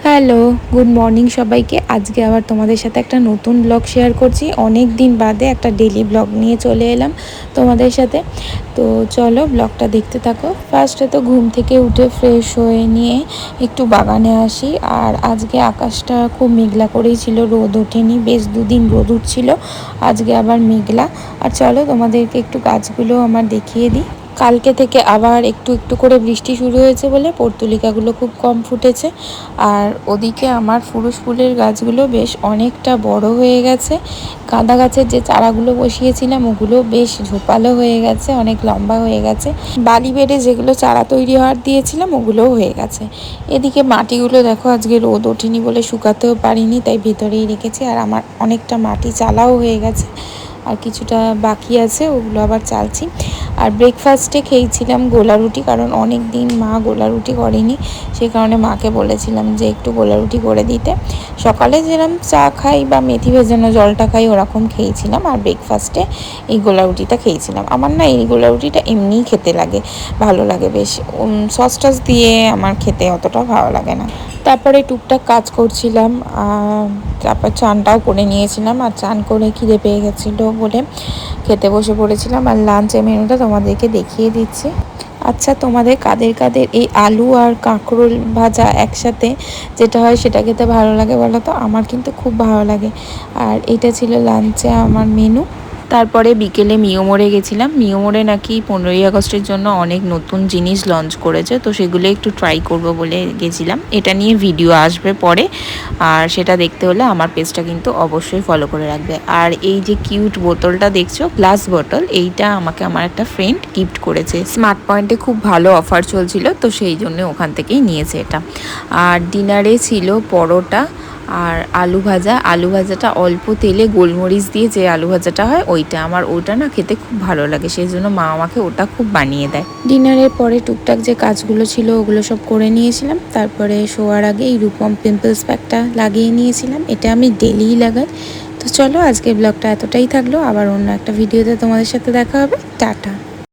Hello, good morning সবাইকে। আজকে আবার তোমাদের সাথে একটা নতুন ব্লগ শেয়ার করছি। অনেক দিন বাদে একটা ডেলি ব্লগ নিয়ে চলে এলাম তোমাদের সাথে। তো চলো ব্লগটা দেখতে থাকো। ফার্স্টে তো ঘুম থেকে উঠে ফ্রেশ হয়ে নিয়ে একটু বাগানে আসি। আর আজকে আকাশটা খুব মেঘলা করেই ছিল, রোদ ওঠেনি। বেশ দুদিন রোদ উঠছিল, আজকে আবার মেঘলা। আর চলো তোমাদেরকে একটু গাছগুলো আমার দেখিয়ে দিই। কালকে থেকে আবার একটু একটু করে বৃষ্টি শুরু হয়েছে বলে পর্তুলিকাগুলো খুব কম ফুটেছে। আর ওদিকে আমার ফুরুষ ফুলের গাছগুলো বেশ অনেকটা বড় হয়ে গেছে। গাঁদা গাছের যে চারাগুলো বসিয়েছিলাম ওগুলো বেশ ঝোপালো হয়ে গেছে, অনেক লম্বা হয়ে গেছে। বালি বেডে যেগুলো চারা তৈরি হওয়ার দিয়েছিলাম ওগুলোও হয়ে গেছে। এদিকে মাটিগুলো দেখো, আজকে রোদ ওঠেনি বলে শুকাতেও পারিনি, তাই ভেতরেই রেখেছি। আর আমার অনেকটা মাটি চালাও হয়ে গেছে, আর কিছুটা বাকি আছে, ওগুলো আবার চালছি। আর ব্রেকফাস্টে খেয়েছিলাম গোলা রুটি, কারণ অনেক দিন মা গোলা রুটি করেনি। সে কারণে মাকে বলেছিলাম যে একটু গোলা রুটি করে দিতে। সকালে যেরকম চা খাই বা মেথি ভেজানো জলটা খাই ওরকম খেয়েছিলাম, আর ব্রেকফাস্টে এই গোলা রুটিটা খেয়েছিলাম। আমার না এই গোলা রুটিটা এমনিই খেতে লাগে, ভালো লাগে বেশ। সস টস দিয়ে আমার খেতে অতটা ভালো লাগে না। তারপরে টুকটাক কাজ করছিলাম, তারপর চানটাও করে নিয়েছিলাম। আর চান করে খিদে পেয়ে গেছিলো বলে খেতে বসে পড়েছিলাম। আর লাঞ্চের মেনুটা তোমাদেরকে দেখিয়ে দিচ্ছি। আচ্ছা, তোমাদের কাদের কাদের এই আলু আর কাঁকরোল ভাজা একসাথে যেটা হয় সেটা খেতে ভালো লাগে বলো তো? আমার কিন্তু খুব ভালো লাগে। আর এটা ছিল লাঞ্চে আমার মেনু। তারপরে বিকেলে মিয়োমোড়ে গেছিলাম। মিয়োমোড়ে নাকি 15ই আগস্টের জন্য অনেক নতুন জিনিস লঞ্চ করেছে, তো সেগুলো একটু ট্রাই করব বলে গেছিলাম। এটা নিয়ে ভিডিও আসবে পরে, আর সেটা দেখতে হলে আমার পেজটা কিন্তু অবশ্যই ফলো করে রাখবে। আর এই যে কিউট বোতলটা দেখছো, গ্লাস বোতল, এইটা আমাকে আমার একটা ফ্রেন্ড গিফট করেছে। স্মার্ট পয়েন্টে খুব ভালো অফার চলছিল, তো সেই জন্য ওখান থেকেই নিয়েছে এটা। আর ডিনারে ছিল পরোটা আর আলু ভাজা। আলু ভাজাটা অল্প তেলে গোলমরিচ দিয়ে যে আলু ভাজাটা হয় ওইটা, আমার ওটা না খেতে খুব ভালো লাগে, সেই জন্য মা আমাকে ওটা খুব বানিয়ে দেয়। ডিনারের পরে টুকটাক যে কাজগুলো ছিল ওগুলো সব করে নিয়েছিলাম। তারপরে শোয়ার আগে এই রূপম পিম্পলস প্যাকটা লাগিয়ে নিয়েছিলাম, এটা আমি ডেলিই লাগাই। তো চলো আজকের ব্লগটা এতটাই থাকলো, আবার অন্য একটা ভিডিওতে তোমাদের সাথে দেখা হবে। টাটা।